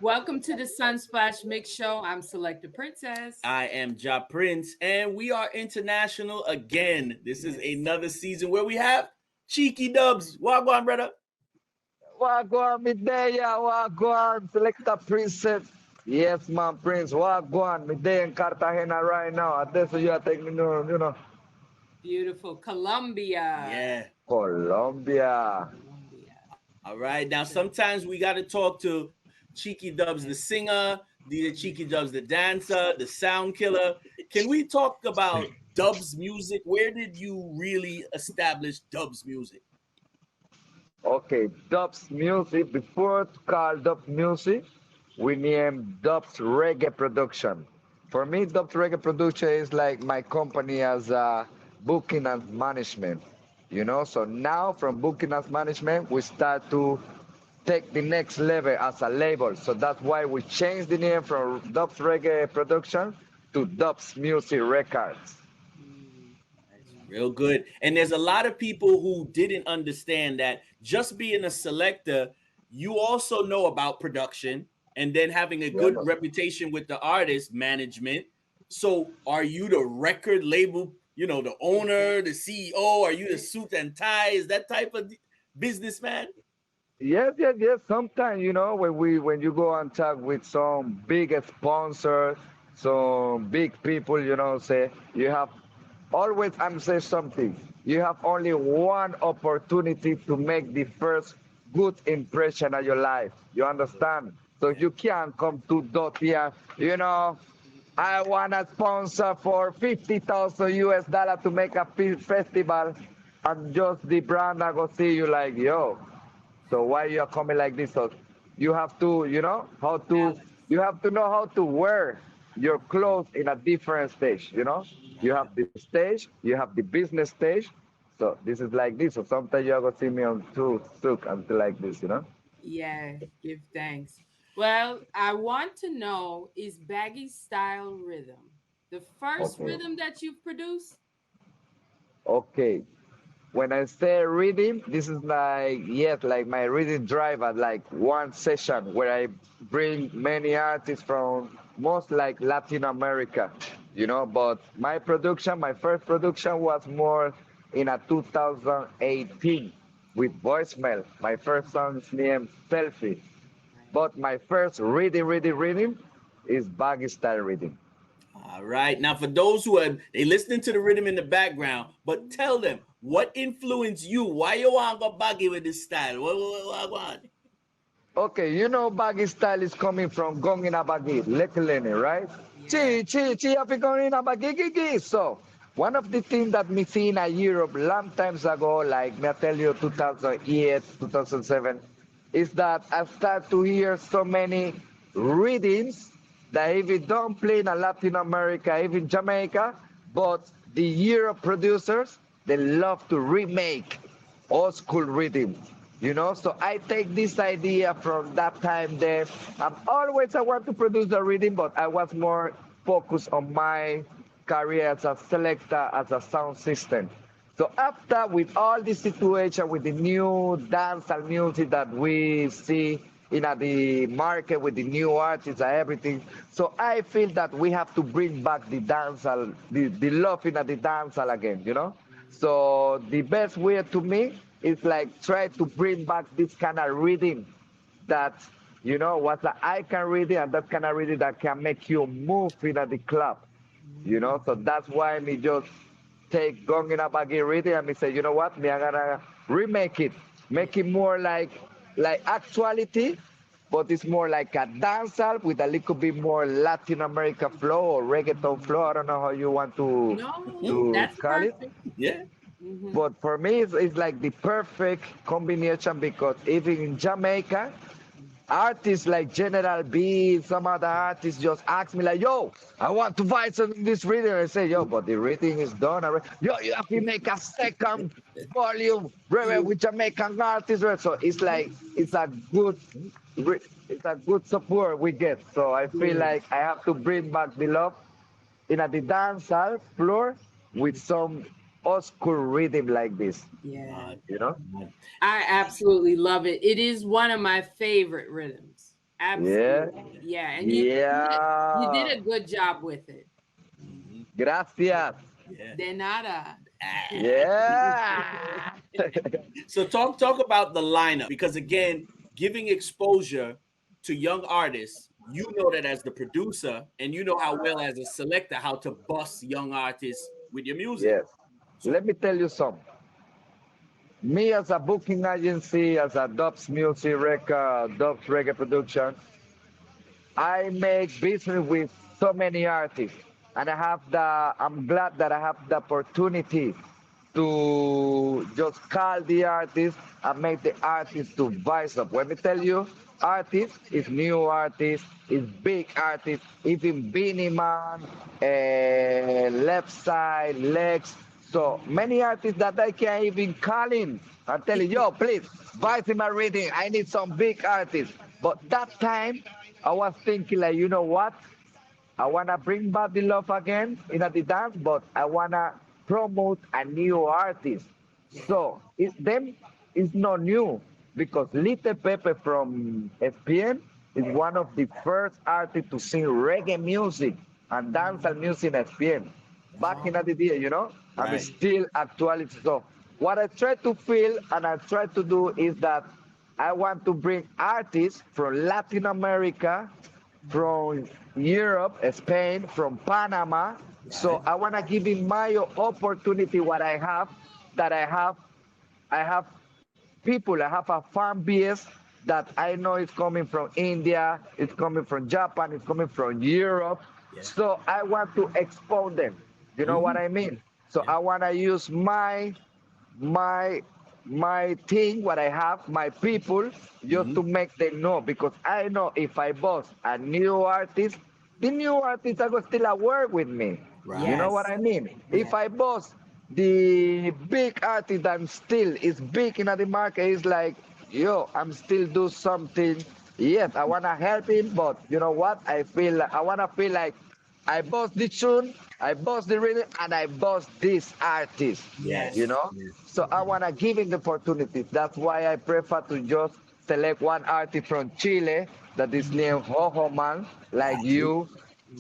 Welcome to the Sunsplash Mix Show. I'm Selector Princess. I am Ja Prince, and we are international again. This is another season where we have Chiqui Dubs. Wagwan, brother. Wagwan Midaya, Wagwan, Selecta Princess. Yes, man, Prince, Wagwan, Midaya in Cartagena right now. This is you are taking, Beautiful Colombia. Yeah. Colombia. All right. Now, sometimes we got to talk to Chiqui Dubs, the singer, DJ Chiqui Dubs, the dancer, the sound killer. Can we talk about Dubs music? Where did you really establish Dubs music? Okay, Dubs Music. Before to call Dubs Music, we named Dubs Reggae Production. For me, Dubs Reggae Production is like my company as booking and management. So now from booking and management, we start to take the next level as a label. So that's why we changed the name from Dubs Reggae Production to Dubs Music Records. Real good. And there's a lot of people who didn't understand that just being a selector, you also know about production and then having a good reputation with the artist management. So are you the record label, the owner, the CEO? Are you the suit and tie? Is that type of businessman? Yes, yes, yes. Sometimes, when you go and talk with some big sponsors, some big people, say you have always I'm say something. You have only one opportunity to make the first good impression of your life. You understand? So you can't come to dot here, I want a sponsor for 50,000 US dollar to make a festival, and just the brand I go see you like, yo. So why you are coming like this? So you have to, you have to know how to wear your clothes in a different stage. You have the stage, you have the business stage. So this is like this. So sometimes you are gonna see me on two sook until like this. Yeah, give thanks. Well, I want to know is Baggy Style Rhythm the first Okay, rhythm that you've produced? okay. When I say reading, this is like yes, like my reading drive at like one session where I bring many artists from most like Latin America, But my first production was more in a 2018 with voicemail. My first song is named Selfie, but my first reading is Baggy Style Riddim. All right. Now, for those who are they listening to the rhythm in the background, but tell them what influenced you. Why you want to go baggy with this style? What want? Okay, Baggy Style is coming from Gong in a Baggy, Lekelene, right? Yeah. Chi, happy Gong in a Baggy, Gigi. So, one of the things that me seen in Europe long times ago, like me I tell you 2008, 2007, is that I start to hear so many readings that even don't play in Latin America, even Jamaica, but the Europe producers, they love to remake old school rhythm. So I take this idea from that time there. I want to produce the rhythm, but I was more focused on my career as a selector, as a sound system. So after with all this situation with the new dancehall music that we see in the market with the new artists and everything, so I feel that we have to bring back the dancehall, the love in the dancehall again. So the best way to me is like try to bring back this kind of rhythm that what I can read it and that kind of reading that can make you move in the club. So that's why me just take Gong in a Baggy reading and me say, you know what, me I gotta remake it, make it more like actuality, but it's more like a dancehall with a little bit more Latin America flow or reggaeton flow. I don't know how you want to No, to that's call it. perfect. Yeah. Hmm. But for me, it's like the perfect combination because even in Jamaica, artists like General B, some other artists just ask me like, "Yo, I want to buy some this reading." I say, "Yo, but the reading is done already. Yo, you have to make a second volume You, with Jamaican artists." Right? So it's like it's a good support we get. So I feel good. like I have to bring back the love in a the dancehall floor with some old school rhythm like this. Yeah. You know? I absolutely love it. It is one of my favorite rhythms. Yeah. Absolutely. Yeah. And you did Yeah. a good job with it. Mhm. Gracias. Yeah. De nada. Ah. Yeah. So talk about the lineup because again, giving exposure to young artists, you know that as the producer, and you know how well as a selector how to bust young artists with your music. Yes. So Let me tell you something. Me as a booking agency, as a Dubs music record, Dubs reggae production, I make business with so many artists, and I'm glad that I have the opportunity to just call the artist and make the artist to voice up. Let me tell you, artist is new artist, is big artist, even Beanie Man, left side, legs. So many artists that I can't even call in. I'm telling yo, please, voice in my reading. I need some big artists. But that time, I was thinking like, you know what? I wanna bring back the love again in the dance, but I wanna promote a new artist. Yeah. So them is not new because Little Pepe from SPN is one of the first artists to sing reggae music and dancehall music in SPN. Back in Oh, the day, I'm right. still actuality. So what I try to feel and I try to do is that I want to bring artists from Latin America, from Europe, Spain, from Panama. Right. So I want to give him my opportunity, what I have, that I have people, I have a fan base that I know is coming from India, it's coming from Japan, it's coming from Europe. Yeah. So I want to expose them. You know what Mhm. I mean? So Yeah. I want to use my my thing, what I have, my people, just Mhm. to make them know. Because I know if I boss a new artist, the new artists are going to still work with me. You Right. know what yes. I mean? If Yes. I boss the big artist that still is big in the market, is like, yo, I'm still do something. Yes, I wanna help him, but you know what? I wanna feel like I boss the tune, I boss the rhythm, and I boss this artist. You Yes. Yes. know? Yes. So I wanna give him the opportunity. That's why I prefer to just select one artist from Chile that is named Hoho Man, like Got you. you.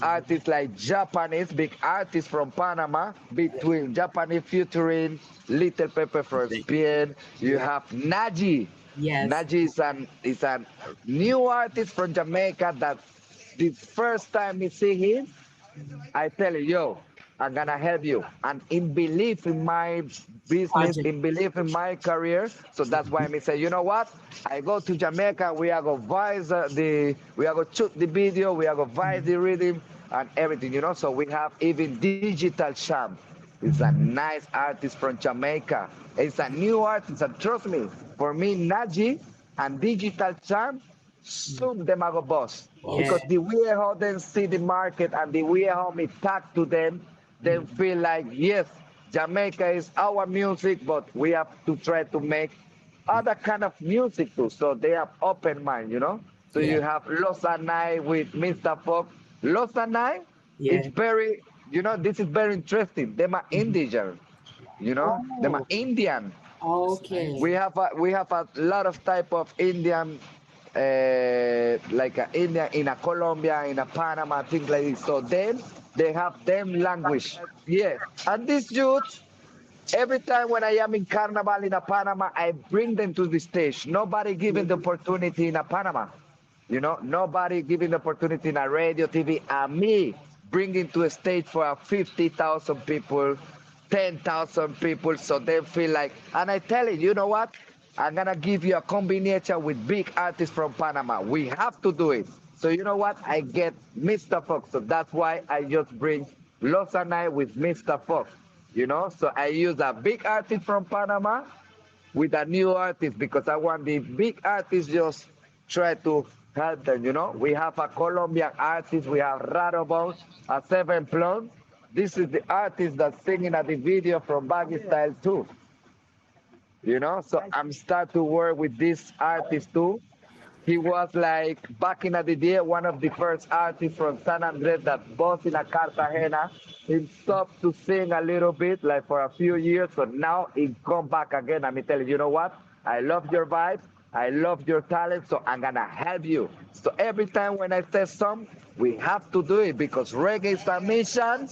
Artists like Japanese, big artists from Panama, between Japanese featuring Little Pepper from They- Spain. You Yes. have Naji. Yes. Naji is a new artist from Jamaica that the first time you see him, I tell you, yo, I'm gonna help you. And in belief in my business, Project. in belief in my career. So that's why I say, you know what? I go to Jamaica, we are gonna voice we are gonna shoot the video, we are gonna voice the rhythm and everything, So we have even Digital Champ. It's a nice artist from Jamaica. It's a new artist, and trust me, for me, Naji and Digital Champ, soon them are go boss. Because Yeah. Awesome. the way how they see the market and the way how we talk to them, they feel like, yes, Jamaica is our music, but we have to try to make other kind of music too. So they have open mind. So Yeah. you have Los Anai with Mr. Fox. Los Anai is Yeah. very, this is very interesting. They are indigenous, they are Oh, Indian. That's nice. We okay. have a lot of type of Indian, like India, in a Colombia, in a Panama, things like this. So then they have them language. Yeah, and these youths, every time when I am in Carnival in a Panama, I bring them to the stage. Nobody given the opportunity in a Panama. Nobody giving the opportunity in a radio, TV, and me bringing to a stage for a 50,000 people, 10,000 people, so they feel like, and I tell you, you know what? I'm gonna give you a combination with big artists from Panama. We have to do it. So you know what? I get Mr. Fox. So that's why I just bring Los Anai with Mr. Fox. So I use a big artist from Panama with a new artist because I want the big artists just try to help them. We have a Colombian artist, we have Radobos, a Seven Plum. This is the artist that's singing at the video from Baggy Style too. So I'm start to work with this artist too. He was like back in the day one of the first artists from San Andres that was in a Cartagena. He stopped to sing a little bit like for a few years, but now he come back again. And me tell you, you know what? I love your vibe. I love your talent, so I'm gonna help you. So every time when I say some, we have to do it because reggae submission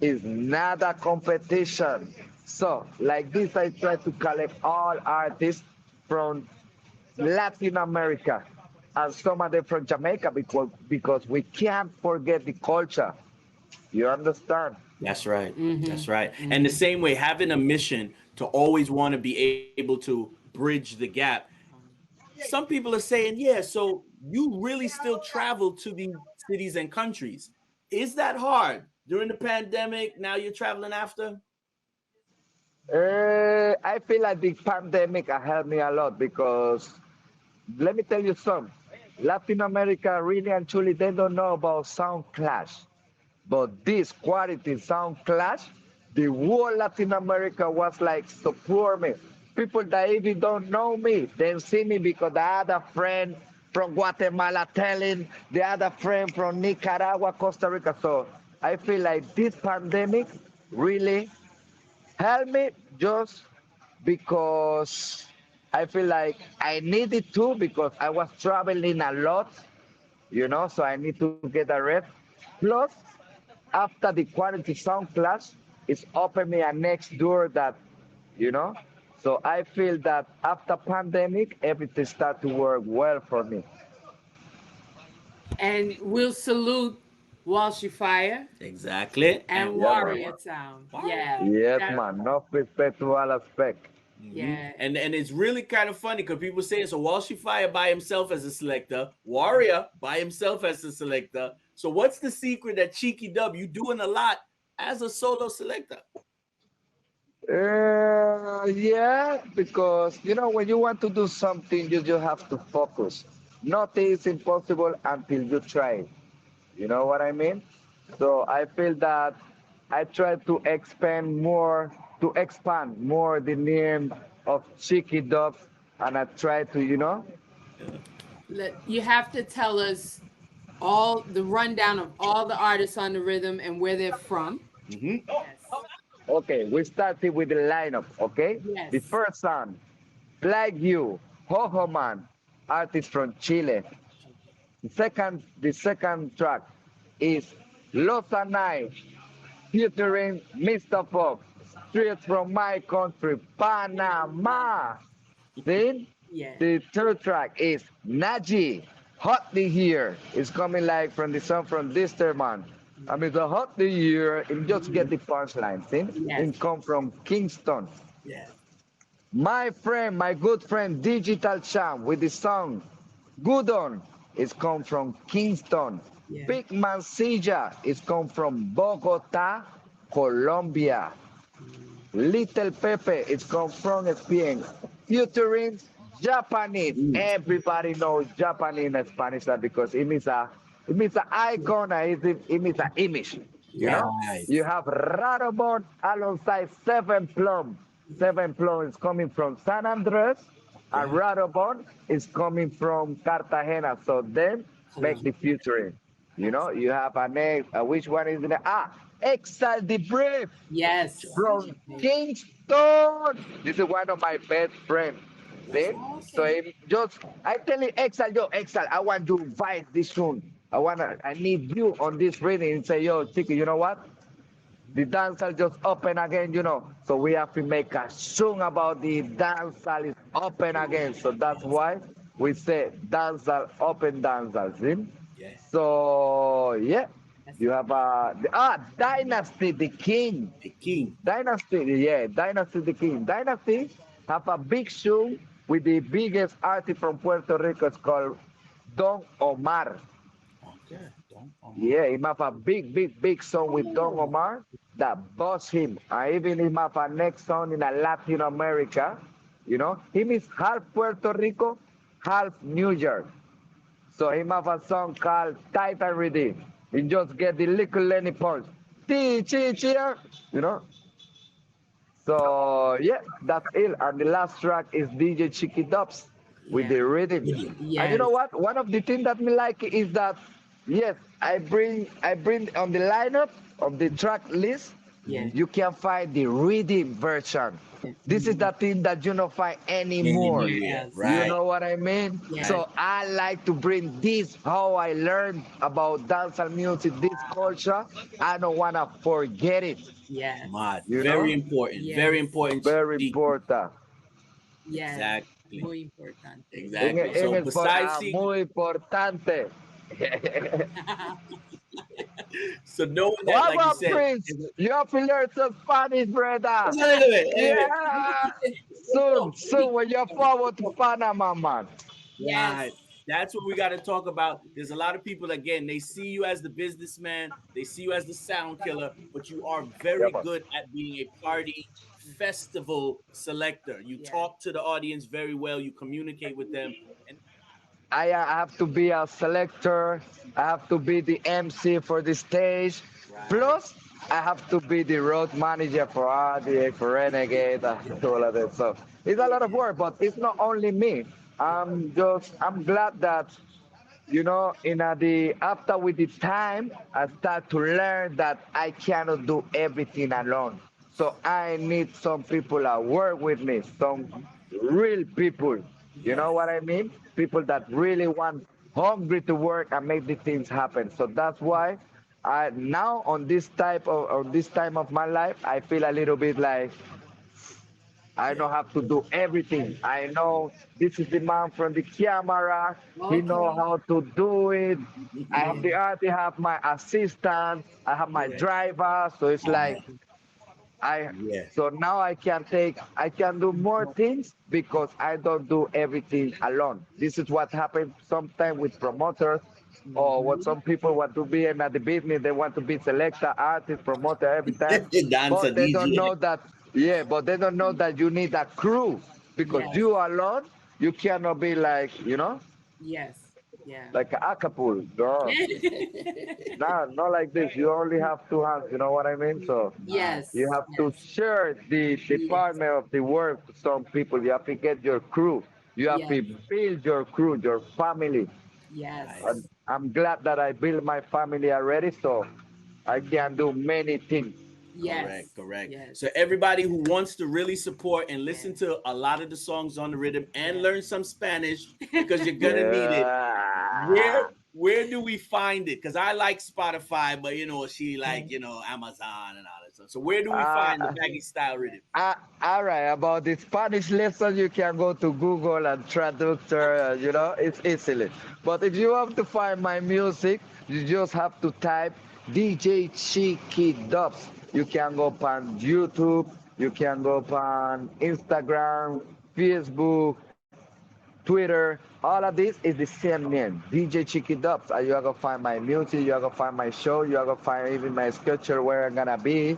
is not a competition. So like this, I try to collect all artists from Latin America and some of them from Jamaica because we can't forget the culture. You understand? That's right. Mm-hmm. That's right. And the Mm-hmm. same way, having a mission to always want to be able to bridge the gap. Some people are saying, yeah, so you really still travel to these cities and countries. Is that hard during the pandemic? Now you're traveling after? I feel like the pandemic helped me a lot because let me tell you something. Latin America really and truly they don't know about sound clash. But this quality sound clash, the whole Latin America was like support me. People that even don't know me, they see me because I had a friend from Guatemala telling the other friend from Nicaragua, Costa Rica. So I feel like this pandemic really helped me just because I feel like I needed to because I was traveling a lot, so I need to get a rest. Plus, after the quality sound class, it's opened me a next door that, you know, so I feel that after pandemic, everything start to work well for me. And we'll salute Walshy Fire Exactly. And and Yeah, man. Warrior Town. Warrior. Yeah. Yes, That, man. No respect to all aspect. yeah. And it's really kind of funny because people say so. Walshy Fire by himself as a selector, Warrior by himself as a selector. So what's the secret that Cheeky Dub you doing a lot as a solo selector? Yeah, because when you want to do something, you just have to focus. Nothing is impossible until you try it. You know what I mean? So I feel that I try to expand more the name of Chiqui Dubs, and I try to, You have to tell us all the rundown of all the artists on the rhythm and where they're from. Mm-hmm. Yes. okay, we started with the lineup, okay? The Yes. first song, Like You, Ho Ho Man, artist from Chile. The second track is Los Anai, featuring Mr. Pop, straight from my country, Panama. Then Yeah. the third track is Naji, Hotly Here. It's coming like from the song from Disterman. I mean, the Hotly Here, and just get the punchline, see? Yes. It come from Kingston. Yes. My friend, my good friend, Digital Champ with the song Good On is come from Kingston. Yeah. Big Man Sija is come from Bogota, Colombia. Little Pepe is come from Spain. Featuring Japanese. Everybody knows Japanese in Spanish because it means a icon, it means an image. You know? Right. You have Radobot alongside Seven Plum. Seven Plum is coming from San Andres, and Yeah. Radobot is coming from Cartagena. So then make the Colombia. featuring. You have a name. Which one is the Exile the Brave Yes. from Kingston. This is one of my best friends. See? So Okay. I tell you, Exile, yo, Exile, I want to invite this soon. I need you on this reading and say, yo, Chicky, you know what? The dance hall just open again. So we have to make a song about the dance hall is open again. So that's why we say dance hall, open dance hall. See? Yeah. So yeah, That's you have Dynasty the King. The king. Dynasty, yeah, Dynasty the King. Dynasty have a big show with the biggest artist from Puerto Rico. It's called Don Omar. Okay. Don't. Yeah, he have a big, big, big song with Don cool. Omar that bust him. I even him have a next song in a Latin America. Him is half Puerto Rico, half New York. So him have a song called Titan Redeem. He just get the little Lenny punch. Chi, chi, chi, you know. So yeah, that's it. And the last track is DJ Chiqui Dubs with Yeah. the rhythm. And you know Yes. what? One of the things that me like is that yes, I bring on the lineup of the track list. Yes. you can find the reading version. This is the thing that you don't find anymore. Anywhere, Yes. You right, know what I mean? Yes. right. So I like to bring this, how I learned about dancehall music, this culture. I don't want to forget it, Yes. Mad. you Very know? important. Very Yes. important. Very Cheeky. important. Yes. Exactly. Muy importante. Exactly. So besides seeing, Muy importante. so knowing that, What like you about said, Prince? You have to learn some Spanish, brother. Wait a minute, wait a minute. Yeah. Soon, soon, when you're forward to Panama, man. Yes. Right. That's what we got to talk about. There's a lot of people, again, they see you as the businessman, they see you as the sound killer, but you are Yeah, very man. good at being a party festival selector. You Yes. talk to the audience very well, you communicate with them. And I have to be a selector. I have to be the MC for the stage. right. Plus, I have to be the road manager for RDA, for Renegade, all of that. So it's a lot of work, but it's not only me. I'm glad that in the after with the time, I start to learn that I cannot do everything alone. So I need some people that work with me, some real people. You Yes. know what I mean? People that really want hungry to work and make the things happen. So that's why I now on this time of my life, I feel a little bit like I Yeah. don't have to do everything. I know this is the man from the camera. He know Okay. how to do it. I have Yes. the art. I have my assistant. I have my Correct. driver. So it's like Okay. I. Yeah. So now I can do more things because I don't do everything alone. This is what happens sometimes with promoters or what Mhm. some people want to be in at the business. They want to be selector, artist, promoter every time, Dancer, but they don't DJ. know that. Yeah, but they don't know that you need a crew because Yes. you alone you cannot be like Yes. Yeah. like a couple. No, nah, not like this. You only have two hands. You know what I mean? So Mad. you Yes. have to Yes. share the Yes. partner of the work to some people. You have to get your crew. You have Yes. to build your crew, your family. And Yes. Nice. I'm glad that I built my family already, so I can do many things. Correct, Yes. correct. Yes. So everybody who wants to really support and listen Yes. to a lot of the songs on the rhythm and Yes. learn some Spanish because you're gonna need it. Yeah. Where do we find it? Because I like Spotify, but she like Amazon and all that stuff. So where do we find the Uh, Baggy Style Rhythm? all right, about the Spanish lesson, you can go to Google and traductor, it's easily. But if you want to find my music, you just have to type DJ Chiqui Dubs. You can go on YouTube, you can go on Instagram, Facebook, Twitter, all of this is the same name, DJ Chiqui Dubs. And you're gonna find my music, you're gonna find my show, you're gonna find even my schedule where I'm gonna be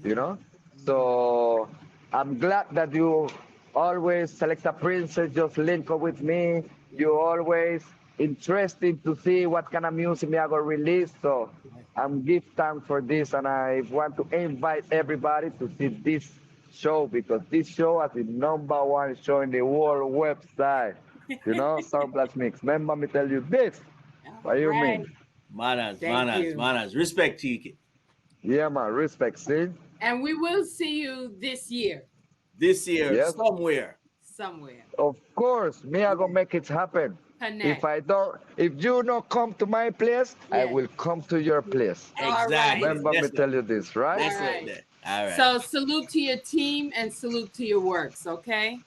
you Mhm. know. Mhm. So I'm glad that you always select a princess, just link up with me. You Yes. always interested to see what kind of music me I gonna release. So I'm give thanks for this, and I want to invite everybody to see this show because this show is the number one show in the world website. Sound Blast Mix. Remember me tell you this. All What you right. mean? Manas, Thank manas, you. manas. Respect, Tiki. Yeah, man. Respect, see? And we will see you this year This year, Yes. somewhere. somewhere. Of course, me I gonna Yes. make it happen. Connect. If you don't come to my place, I Yes. will come to your place. All right. Exactly. Remember me That's the tell you this, right? All that's it. right. All right. So salute to your team and salute to your works, okay?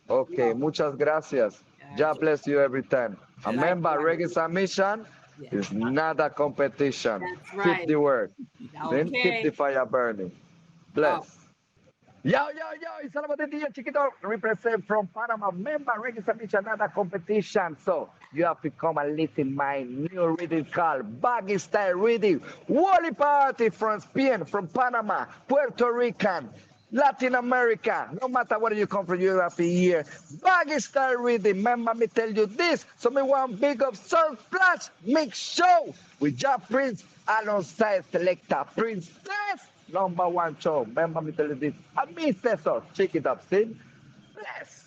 Okay, muchas gracias. God Okay. bless you every time. Remember, Likewise. reggae submission Yes. is not a competition. That's Keep right. the word. Then keep the Okay. fire burning. Oh, Bless. Yo, it's all about the DJ Chiquito represent from Panama. Member Reggae Submission, not a competition. So you have to come and listen my new reading called Baggy Style Riddim. Wally Party from Spain, from Panama, Puerto Rican, Latin America. No matter where you come from, you have to hear Baggy Style Riddim. Remember me tell you this. So me want big up Sun Splash Mix Show with Jack Prince alongside Selector Princess. Number one show. Remember me tell you this. I mean, say so. Check it up, see? Bless.